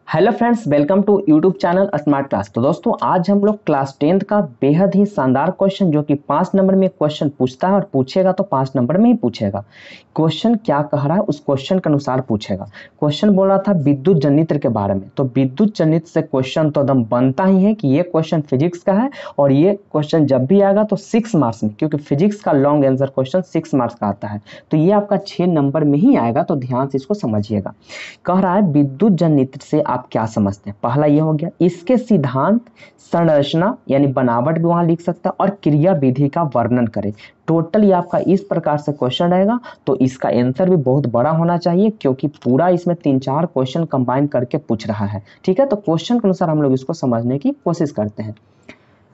Hello friends, welcome to YouTube channel smart class. तो दोस्तों, आज हम लोग क्लास 10th का बेहद ही शानदार क्वेश्चन जो कि 5 नंबर में क्वेश्चन पूछता है और पूछेगा तो 5 नंबर में ही पूछेगा। क्वेश्चन क्या कह रहा है उस क्वेश्चन के अनुसार पूछेगा। क्वेश्चन बोल रहा था विद्युत जनित्र के बारे में। तो विद्युत जनित्र से क्वेश्चन तो एकदम बनता ही है कि ये क्वेश्चन फिजिक्स का है और ये क्वेश्चन जब भी आएगा तो 6 मार्क्स में, क्योंकि फिजिक्स का लॉन्ग आंसर क्वेश्चन 6 मार्क्स का आता है। तो ये आपका 6 नंबर में ही आएगा, तो ध्यान से इसको समझिएगा। कह रहा है विद्युत जनित्र से आप क्या समझते हैं। पहला ये हो गया, इसके सिद्धांत, संरचना यानी बनावट भी वहां लिख सकता है और क्रिया विधि का वर्णन करें। टोटल ये आपका इस प्रकार से क्वेश्चन रहेगा। तो इसका आंसर भी बहुत बड़ा होना चाहिए, क्योंकि पूरा इसमें 3-4 क्वेश्चन कंबाइन करके पूछ रहा है। ठीक है, तो क्वेश्चन के अनुसार हम लोग इसको समझने की कोशिश करते हैं।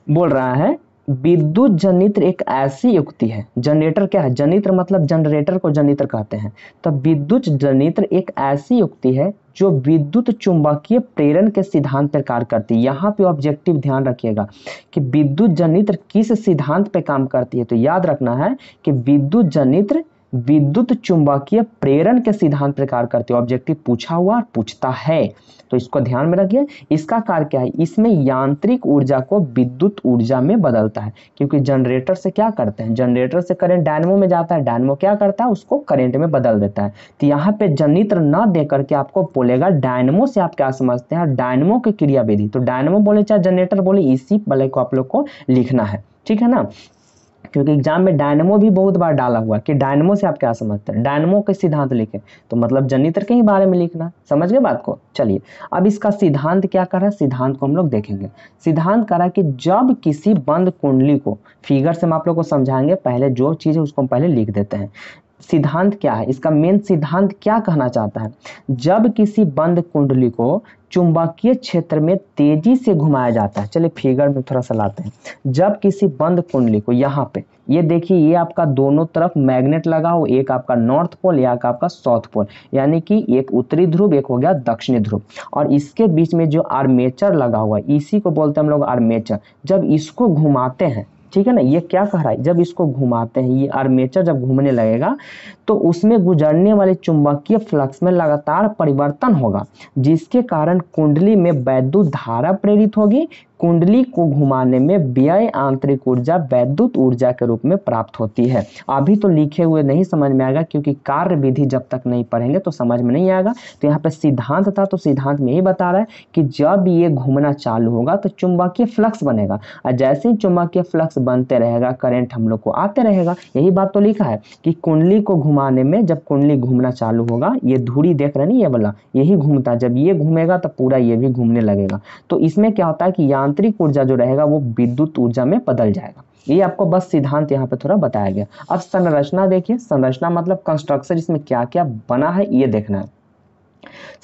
बोल रहा है विद्युत जनित्र एक ऐसी युक्ति है। जनरेटर क्या है? जनित्र मतलब जनरेटर को जनित्र कहते हैं। तो विद्युत जनित्र एक ऐसी युक्ति है जो विद्युत चुंबकीय प्रेरण के सिद्धांत पर कार्य करती है। यहाँ पे ऑब्जेक्टिव ध्यान रखिएगा कि विद्युत जनित्र किस सिद्धांत पे काम करती है। तो याद रखना है कि विद्युत जनित्र विद्युत चुंबकीय प्रेरण के सिद्धांत पर कार्य करती है। ऑब्जेक्टिव पूछा हुआ और पूछता है, तो इसको ध्यान में रखिए। इसका कार्य क्या है? इसमें यांत्रिक ऊर्जा को विद्युत ऊर्जा में बदलता है, क्योंकि जनरेटर से क्या करते हैं, जनरेटर से करंट डायनेमो में जाता है, डायनेमो क्या करता है, उसको करंट में बदल देता है। तो यहाँ पे जनित्र न दे करके आपको बोलेगा डायनेमो से आप क्या समझते हैं, डायनेमो की क्रिया विधि। तो डायनेमो बोले चाहे जनरेटर बोले, इसी वाले को आप लोग को लिखना है। ठीक है ना, क्योंकि एग्जाम में डायनेमो भी बहुत बार डाला हुआ कि डायनेमो से आप क्या समझते हैं, डायनेमो के सिद्धांत लिखे, तो मतलब जनित्र के ही बारे में लिखना। समझ गए बात को? चलिए, अब इसका सिद्धांत क्या कर रहा है, सिद्धांत को हम लोग देखेंगे। सिद्धांत कर रहा है कि जब किसी बंद कुंडली को, फिगर से हम आप लोग को समझाएंगे, पहले जो चीज है उसको हम पहले लिख देते हैं। सिद्धांत क्या है, इसका मेन सिद्धांत क्या कहना चाहता है? जब किसी बंद कुंडली को चुंबकीय क्षेत्र में तेजी से घुमाया जाता है। चलिए फिगर में थोड़ा सा लाते हैं। जब किसी बंद कुंडली को, यहाँ पे ये देखिए, ये आपका दोनों तरफ मैग्नेट लगा हो, एक आपका नॉर्थ पोल, एक आपका साउथ पोल, यानी कि एक उत्तरी ध्रुव, एक हो गया दक्षिणी ध्रुव, और इसके बीच में जो आर्मेचर लगा हुआ है, इसी को बोलते हैं हम लोग आर्मेचर। जब इसको घुमाते हैं, ठीक है ना, ये क्या कह रहा है, जब इसको घुमाते हैं, ये आर्मेचर जब घूमने लगेगा तो उसमें गुजरने वाले चुंबकीय फ्लक्स में लगातार परिवर्तन होगा, जिसके कारण कुंडली में वैद्युत धारा प्रेरित होगी। कुंडली को घुमाने में व्यय आंतरिक ऊर्जा वैद्युत ऊर्जा के रूप में प्राप्त होती है। अभी तो लिखे हुए नहीं समझ में आएगा, क्योंकि कार्य विधि जब तक नहीं पढ़ेंगे तो समझ में नहीं आएगा। तो यहाँ पे सिद्धांत था, तो सिद्धांत में यही बता रहा है कि जब ये घूमना चालू होगा तो चुंबकीय फ्लक्स बनेगा, और जैसे ही चुंबकीय फ्लक्स बनते रहेगा, करंट हम लोग को आते रहेगा। यही बात तो लिखा है कि कुंडली को घुमाने में, जब कुंडली घूमना चालू होगा, ये धुरी देख रहे हैं ये वाला, यही घूमता है, जब ये घूमेगा तो पूरा ये भी घूमने लगेगा। तो इसमें क्या होता है कि यांत्रिक ऊर्जा जो रहेगा वो विद्युत ऊर्जा में बदल जाएगा। ये आपको बस सिद्धांत यहाँ पे थोड़ा बताया गया। अब संरचना देखिए। संरचना मतलब कंस्ट्रक्शन, इसमें क्या क्या बना है ये देखना है।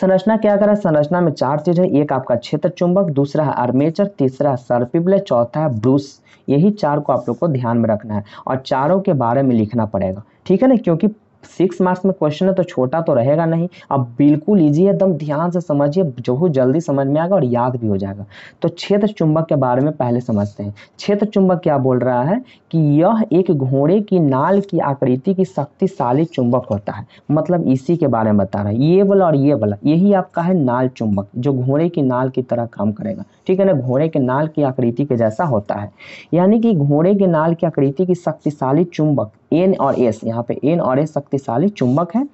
संरचना क्या कर रहा है? संरचना में 4 चीज है। एक आपका क्षेत्र चुंबक, दूसरा है आर्मेचर, तीसरा है सर्पिल, चौथा है ब्रूस। यही 4 को आप लोग को ध्यान में रखना है और चारों के बारे में लिखना पड़ेगा। ठीक है ना, क्योंकि 6 मार्क्स में क्वेश्चन है तो छोटा तो रहेगा नहीं। अब बिल्कुल इजी है, एकदम ध्यान से समझिए, जो जल्दी समझ में आएगा और याद भी हो जाएगा। तो क्षेत्र चुंबक के बारे में पहले समझते हैं। क्षेत्र चुंबक क्या बोल रहा है कि यह एक घोड़े की नाल की आकृति की शक्तिशाली चुंबक होता है। मतलब इसी के बारे में बता रहा है। ये वाला और ये वाला, यही आपका है नाल चुंबक, जो घोड़े की नाल की तरह काम करेगा। ठीक है ना, घोड़े के नाल की आकृति के जैसा होता है, यानी कि घोड़े के नाल की आकृति की शक्तिशाली चुंबक N और S, यहाँ पे N और S शक्तिशाली चुंबक है।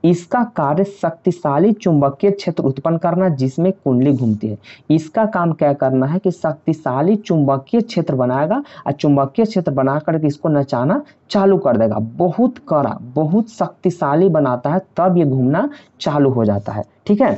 इसका कार्य शक्तिशाली चुंबकीय क्षेत्र उत्पन्न करना, जिसमें कुंडली घूमती है। इसका काम क्या करना है कि शक्तिशाली चुंबकीय क्षेत्र बनाएगा और चुंबकीय क्षेत्र बना करके इसको नचाना चालू कर देगा। बहुत कड़ा, बहुत शक्तिशाली बनाता है, तब ये घूमना चालू हो जाता है। ठीक है,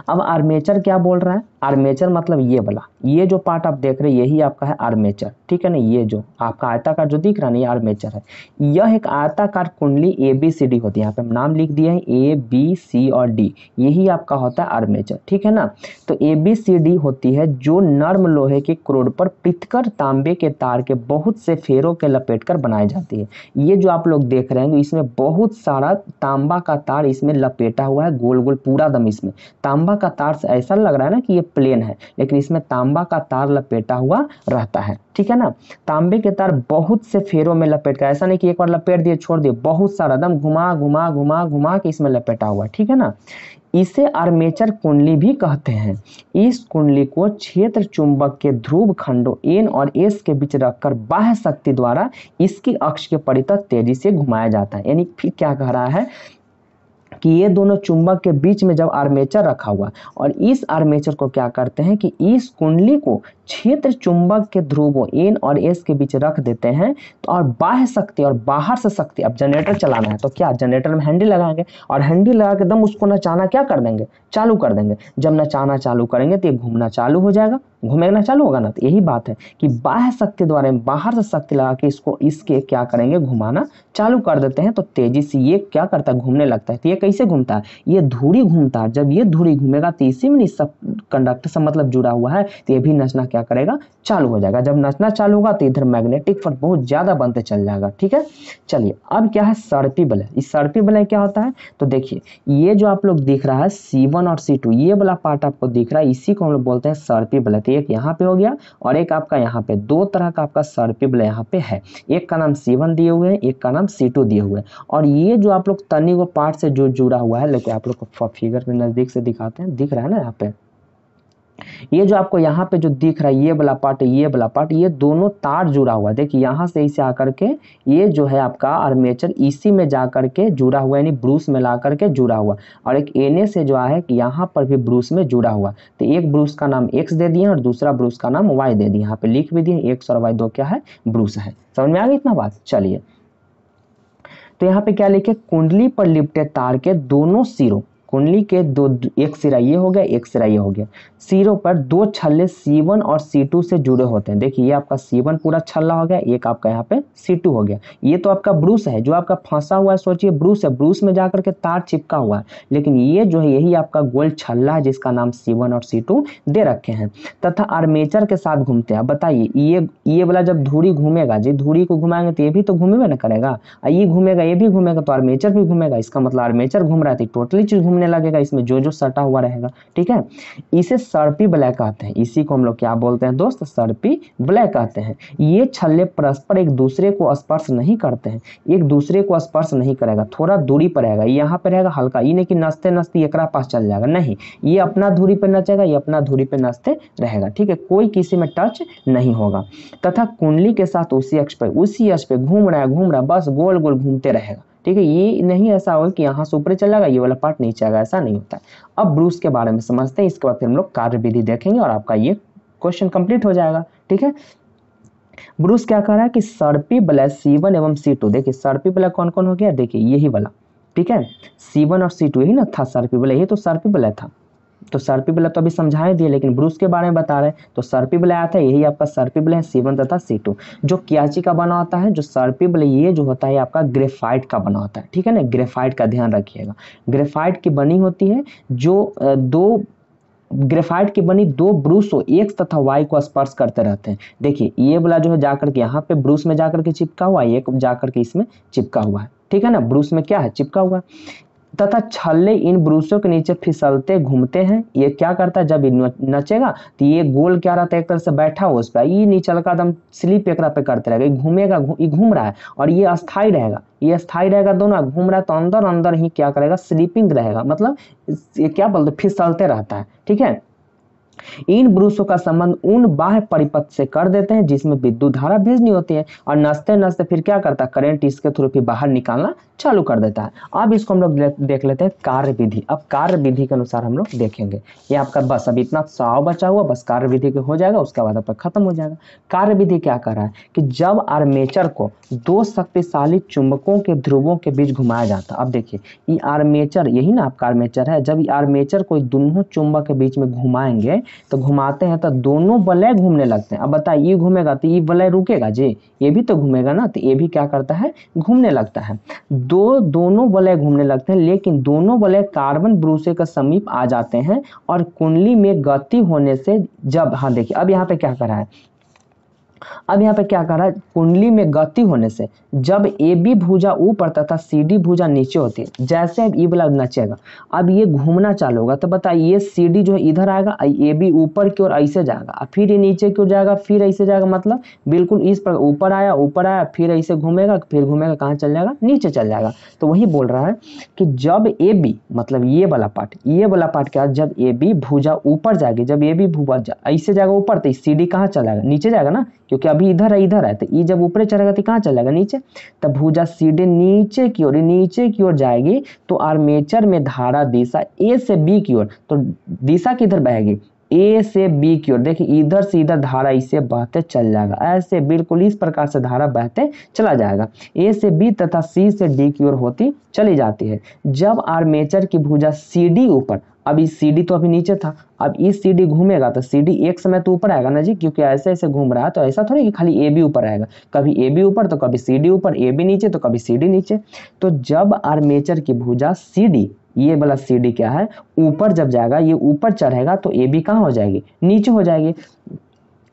अब आर्मेचर क्या बोल रहा है? आर्मेचर मतलब ये वाला, ये जो पार्ट आप देख रहे हैं यही आपका है आर्मेचर। ठीक है ना, ये जो आपका आयताकार जो दिख रहा है ना, ये आर्मेचर है। यह एक आयताकार कुंडली ABCD होती है। यहाँ पे हम नाम लिख दिए हैं A B C और D, यही आपका होता है आर्मेचर। ठीक है ना, तो ABCD होती है जो नर्म लोहे के क्रोड पर पृथकर तांबे के तार के बहुत से फेरों के लपेट कर बनाई जाती है। ये जो आप लोग देख रहे हैं इसमें बहुत सारा तांबा का तार इसमें लपेटा हुआ है, गोल गोल पूरा दम। इसमें तांबा का तार से ऐसा लग रहा है ना कि ये प्लेन है, लेकिन इसमें तांबा का तार लपेटा हुआ रहता है। ठीक है ना, तांबे के तार बहुत से फेरों में लपेट कर, ऐसा नहीं कि एक बार लपेट दिए छोड़ दिए, बहुत सारा दम घुमा घुमा घुमा घुमा के इसमें लपेटा हुआ है। ठीक है ना, इसे आर्मेचर कुंडली भी कहते हैं। इस कुंडली को क्षेत्र चुंबक के ध्रुव खंडों N और S के बीच रखकर बाह्य शक्ति द्वारा इसकी अक्ष के परितः तेजी से घुमाया जाता है। यानी फिर क्या कह रहा है कि ये दोनों चुंबक के बीच में जब आर्मेचर रखा हुआ और इस आर्मेचर को क्या करते हैं कि इस कुंडली को क्षेत्र चुंबक के ध्रुवों N और S के बीच रख देते हैं, तो और बाह्य शक्ति और बाहर से शक्ति, अब जनरेटर चलाना है तो क्या जनरेटर में हैंडल लगाएंगे और हैंडल लगा के एकदम उसको नचाना क्या कर देंगे, चालू कर देंगे। जब नचाना चालू करेंगे तो ये घूमना चालू हो जाएगा, घूमेगा चालू होगा ना। तो यही बात है कि बाह्य शक्ति द्वारा बाहर से शक्ति लगा के इसको इसके क्या करेंगे, घुमाना चालू कर देते हैं, तो तेजी से ये क्या करता है, घूमने लगता है। तो ये कैसे घूमता है, ये धुरी घूमता है। जब ये धुरी घूमेगा तो इसी में सब कंडक्टर से मतलब जुड़ा हुआ है, तो ये भी नचना क्या करेगा, चालू हो जाएगा। जब नचना चालू होगा तो इधर मैग्नेटिक फोर्स बहुत ज्यादा बनते चल जाएगा। ठीक है, चलिए अब क्या है, सर्पी वलय। इस सर्पी वलय क्या होता है, तो देखिए ये जो आप लोग दिख रहा है C1 और C2, ये वाला पार्ट आपको दिख रहा है, इसी को हम लोग बोलते हैं सर्पी वलय। तो एक यहाँ पे हो गया और एक आपका यहाँ पे, दो तरह का आपका सर्पी वलय यहाँ पे है। एक का नाम C1 दिए हुए हैं, एक का नाम C2 दिए हुए हैं। और ये जो आप लोग तनी को पार्ट से जो जुड़ा हुआ है, लेकिन आप लोग को फिगर में नजदीक से दिखाते हैं, दिख रहा है ना यहाँ पे, ये जो आपको यहाँ पे जो दिख रहा है ये वाला पार्ट, ये वाला पार्ट, ये दोनों तार जुड़ा हुआ है। देखिए यहाँ से इसे आकर के ये जो है आपका आर्मेचर इसी में जा करके जुड़ा हुआ है, यानी ब्रूस में ला करके जुड़ा हुआ, और एक एने से जो है कि यहाँ पर भी ब्रूस में जुड़ा हुआ। तो एक ब्रूस का नाम X दे दिए और दूसरा ब्रूस का नाम Y दे दिए, यहाँ पे लिख भी दिए X और Y दो क्या है, ब्रूस है। समझ में आ गई इतना बात। चलिए तो यहाँ पे क्या लिखे, कुंडली पर लिपटे तार के दोनों सिरों, कुंडली के दो, एक सिरा ये हो गया, एक सिरा ये हो गया, सिरों पर दो छल्ले C1 और C2 से जुड़े होते हैं। देखिए ये आपका C1 पूरा छल्ला हो गया, एक आपका यहाँ पे C2 हो गया। ये तो आपका ब्रूस है, जो आपका फंसा हुआ है, सोचिए ब्रूस है, ब्रूस में जाकर के तार चिपका हुआ है, लेकिन ये जो है यही आपका गोल छल्ला है जिसका नाम C1 और C2 दे रखे हैं, तथा आर्मेचर के साथ घूमते हैं। बताइए ये वाला जब धुरी घूमेगा जी, धुरी को घुमाएंगे तो ये भी तो घूमेगा ना करेगा, ये घूमेगा ये भी घूमेगा, तो आर्मेचर भी घूमेगा। इसका मतलब आर्मेचर घूम रहा है तो टोटली चीज घूमने लगेगा, इसमें जो जो सटा हुआ रहेगा। ठीक है, इसे सर्पी वलय कहते हैं। इसी को हम लोग क्या बोलते हैं दोस्त, सर्पी वलय कहते हैं। ये छल्ले परस्पर एक दूसरे को स्पर्श नहीं करते हैं, एक दूसरे को स्पर्श नहीं करेगा, थोड़ा दूरी पर रहेगा। यहाँ पे रहेगा हल्का, ये नहीं कि नचते नचते एकरा पास चल जाएगा, नहीं, ये अपना धुरी पे नचेगा, ये अपना धुरी पे नचते रहेगा। ठीक है, कोई किसी में टच नहीं होगा, तथा कुंडली के साथ उसी अक्ष पे घूम रहा है, बस गोल गोल घूमते रहेगा। ठीक है, ये नहीं ऐसा होगा कि यहाँ से ऊपर चला जाएगा, ये वाला पार्ट नीचे आएगा, ऐसा नहीं होता है। अब ब्रूस के बारे में समझते हैं, इसके बाद फिर हम लोग कार्य विधि देखेंगे और आपका ये क्वेश्चन कंप्लीट हो जाएगा। ठीक है, ब्रूस क्या कह रहा है कि सर्पी वलय C1 एवं C2, देखिए सर्पी वलय कौन कौन हो गया, देखिए यही वाला। ठीक है, C1 और C2 यही ना था सर्पी वलय, ये तो सर्पी वलय था। तो सर्पी वलय तो अभी समझाए दिए, लेकिन ब्रूस के बारे में बता रहे हैं। तो सर्पी वलय आता है, यही आपका सर्पी वलय है, C1 तथा C2। जो क्या चीज का बना होता है, जो सर्पी वलय ये जो होता है आपका ग्रेफाइट का बना होता है। ठीक है ना, ग्रेफाइट का ध्यान रखिएगा, ग्रेफाइट की बनी होती है, जो दो ग्रेफाइट की बनी दो ब्रूसों X तथा Y को स्पर्श करते रहते हैं। देखिए ये वाला जो है जाकर के यहाँ पे ब्रूस में जाकर के चिपका हुआ है, एक जाकर के इसमें चिपका हुआ है। ठीक है ना, ब्रूस में क्या है, चिपका हुआ है, तथा छल्ले इन ब्रूसों के नीचे फिसलते घूमते हैं। ये क्या करता है, जब नचेगा तो ये गोल क्या रहता है, एक तरह से बैठा हुआ उस पर, ये नीचे का एकदम स्लिप एक पे करते रहेगा, ये घूमेगा, ये घूम रहा है और ये अस्थाई रहेगा, ये स्थायी रहेगा, दोनों घूम रहा है तो अंदर अंदर ही क्या करेगा, स्लीपिंग रहेगा, मतलब ये क्या बोलते, फिसलते रहता है। ठीक है, इन ब्रूसों का संबंध उन बाह्य परिपथ से कर देते हैं जिसमें विद्युत धारा भेजनी होती है, और नचते नचते फिर क्या करता है, करंट इसके थ्रू फिर बाहर निकालना चालू कर देता है। अब इसको हम लोग देख लेते हैं कार्य विधि। अब कार्य विधि के अनुसार हम लोग देखेंगे, ये आपका बस अभी इतना साव बचा हुआ, बस कार्य विधि के हो जाएगा, उसके बाद आपका खत्म हो जाएगा। कार्य विधि क्या कर रहा है कि जब आर्मेचर को दो शक्तिशाली चुंबकों के ध्रुवों के बीच घुमाया जाता है। अब देखिए ये आर्मेचर, यही ना आपका आर्मेचर है, जब ये आर्मेचर को दोनों चुंबक के बीच में घुमाएंगे तो घुमाते हैं तो दोनों वलय घूमने लगते हैं। अब बताइए ये घूमेगा तो ये वलय रुकेगा जी, ये भी तो घूमेगा ना, तो ये भी क्या करता है, घूमने लगता है। दोनों वलय घूमने लगते हैं, लेकिन दोनों वलय कार्बन ब्रूसे के समीप आ जाते हैं और कुंडली में गति होने से जब, हाँ देखिए अब यहाँ पे क्या कर रहा है, अब यहाँ पे क्या कर रहा है, कुंडली में गति होने से जब ए बी भुजा ऊपर तथा सी डी भुजा नीचे होती है, जैसे अब ई वाला नचेगा, अब ये घूमना चालू होगा, तो बताइए ये सी डी जो है इधर आएगा, ए बी ऊपर की ओर ऐसे जाएगा, फिर ये नीचे की ओर जाएगा, फिर ऐसे जाएगा, मतलब बिल्कुल इस पर ऊपर आया फिर ऐसे घूमेगा, फिर घूमेगा कहाँ चल जाएगा, नीचे चल जाएगा। तो वही बोल रहा है कि जब ए बी, मतलब ये वाला पार्ट क्या, जब ए बी भुजा ऊपर जाएगी, जब ए बी भुजा ऐसे जाएगा ऊपर, तो सी डी कहाँ चला जाएगा, नीचे जाएगा ना, क्योंकि अभी इधर है, तो ई जब ऊपर चलेगा तो कहाँ चलेगा, नीचे। तब भुजा सी डी नीचे की ओर जाएगी, तो आर्मेचर में धारा दिशा ए से बी की ओर, तो दिशा किधर बहेगी, ए से बी की ओर। देखिए इधर से इधर धारा इसे बहते चल जाएगा, ऐसे बिल्कुल इस प्रकार से धारा बहते चला जाएगा, ए से बी तथा सी से डी की ओर होती चली जाती है। जब आर्मेचर की भुजा सी डी ऊपर, अब इस सी डी तो अभी नीचे था, अब इस सी डी घूमेगा तो सी डी एक समय तो ऊपर आएगा ना जी, क्योंकि ऐसे ऐसे घूम रहा है, तो ऐसा थोड़ी कि खाली ए बी ऊपर आएगा, कभी ए बी ऊपर तो कभी सी डी ऊपर, ए बी नीचे तो कभी सी डी नीचे। तो जब आर्मेचर की भुजा सी डी, ये वाला सी डी क्या है, ऊपर जब जाएगा, ये ऊपर चढ़ेगा, तो ए बी कहाँ हो जाएगी, नीचे हो जाएगी।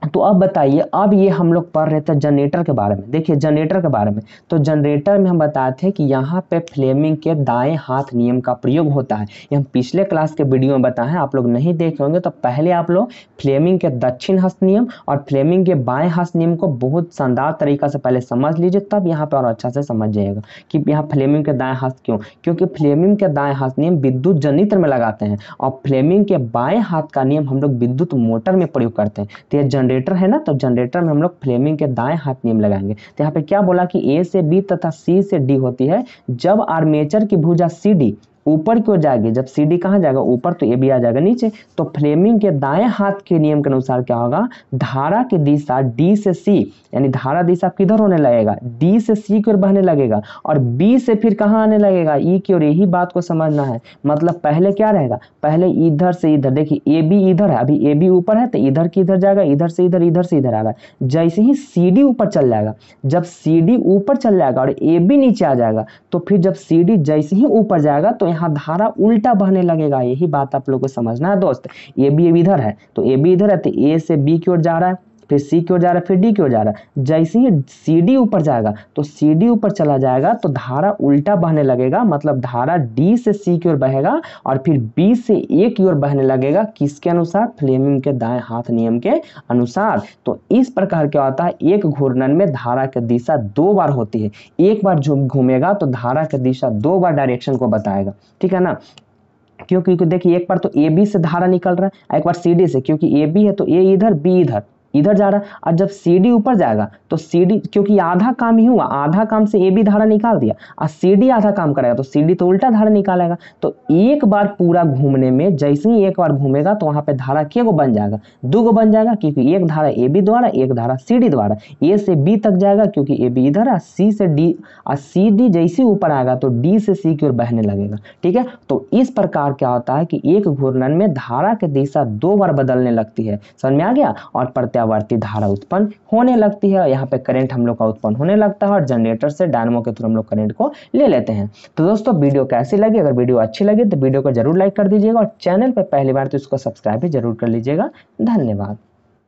तो अब बताइए, अब ये हम लोग पढ़ रहे थे जनरेटर के बारे में। देखिए जनरेटर के बारे में, तो जनरेटर में हम बताए थे कि यहाँ पे फ्लेमिंग के दाएं हाथ नियम का प्रयोग होता है। ये हम पिछले क्लास के वीडियो में बताए हैं, आप लोग नहीं देखे होंगे तो पहले आप लोग फ्लेमिंग के दक्षिण हस्त नियम और फ्लेमिंग के बाएं हस्त नियम को बहुत शानदार तरीका से पहले समझ लीजिए, तब यहाँ पे और अच्छा से समझ जाइएगा कि यहाँ फ्लेमिंग के दाएं हस्त क्यों, क्योंकि फ्लेमिंग के दाएं हाथ नियम विद्युत जनित्र में लगाते हैं और फ्लेमिंग के बाएं हाथ का नियम हम लोग विद्युत मोटर में प्रयोग करते हैं। तो ये जनरेटर है ना, तो जनरेटर में हम लोग फ्लेमिंग के दाएं हाथ नियम लगाएंगे। तो यहाँ पे क्या बोला कि ए से बी तथा सी से डी होती है, जब आर्मेचर की भुजा सी डी ऊपर की ओर जाएगी, जब सी डी कहाँ जाएगा ऊपर, तो ए बी आ जाएगा नीचे। तो फ्लेमिंग के दाएं हाथ के नियम के अनुसार क्या होगा, धारा की दिशा डी से सी, यानी धारा दिशा किधर होने लगेगा, डी से सी की ओर बहने लगेगा, और बी से फिर कहाँ आने लगेगा, ई की ओर। यही बात को समझना है, मतलब पहले क्या रहेगा, पहले इधर से इधर, देखिए ए बी इधर है, अभी ए बी ऊपर है तो इधर की इधर जाएगा, इधर से इधर आ रहा है। जैसे ही सी डी ऊपर चल जाएगा, जब सी डी ऊपर चल जाएगा और ए बी नीचे आ जाएगा, तो फिर जब सी डी जैसे ही ऊपर जाएगा तो यहाँ धारा उल्टा बहने लगेगा। यही बात आप लोगों को समझना है दोस्त। ए बी इधर है, तो ए बी इधर है, तो ए से बी की ओर जा रहा है, फिर सी की ओर जा रहा है, फिर डी की ओर जा रहा है। जैसे ही सी डी ऊपर जाएगा, तो सी डी ऊपर चला जाएगा तो धारा उल्टा बहने लगेगा, मतलब धारा डी से सी की ओर बहेगा और फिर बी से ए की ओर बहने लगेगा। किसके अनुसार, फ्लेमिंग के दाएं हाथ नियम के अनुसार। तो इस प्रकार क्या होता है, एक घूर्णन में धारा की दिशा दो बार होती है। एक बार जो घूमेगा तो धारा की दिशा दो बार डायरेक्शन को बताएगा, ठीक है ना। क्योंकि देखिए एक बार तो ए बी से धारा निकल रहा है, एक बार सी डी से, क्योंकि ए बी है तो ए इधर बी इधर जा रहा है। और जब सी डी ऊपर जाएगा तो सी डी, क्योंकि आधा काम ही हुआ, आधा काम से ए बी धारा निकाल दिया, और सी डी आधा काम करेगा तो सी डी तो उल्टा धारा निकालेगा। तो एक बार पूरा घूमने में, जैसे ही एक बार घूमेगा तो वहां पे धारा क्या बन जाएगा, दो बन जाएगा, क्योंकि एक धारा ए बी द्वारा, एक धारा सी डी द्वारा। ए से बी तक जाएगा क्योंकि ए बी इधर है, सी से डी, और सी डी जैसे ऊपर आएगा तो डी से सी की ओर बहने लगेगा, ठीक है। तो इस प्रकार क्या होता है कि एक घूर्णन में धारा की दिशा दो बार बदलने लगती है, समझ में आ गया। और प्रत्यावर्ती धारा उत्पन्न होने लगती है, यहाँ पे करंट हम लोग का उत्पन्न होने लगता है, और जनरेटर से डायनामो के थ्रू हम लोग करंट को ले लेते हैं। तो दोस्तों वीडियो कैसी लगी, अगर वीडियो अच्छी लगी तो वीडियो को जरूर लाइक कर दीजिएगा, और चैनल पे पहली बार तो इसको सब्सक्राइब भी जरूर कर लीजिएगा। धन्यवाद।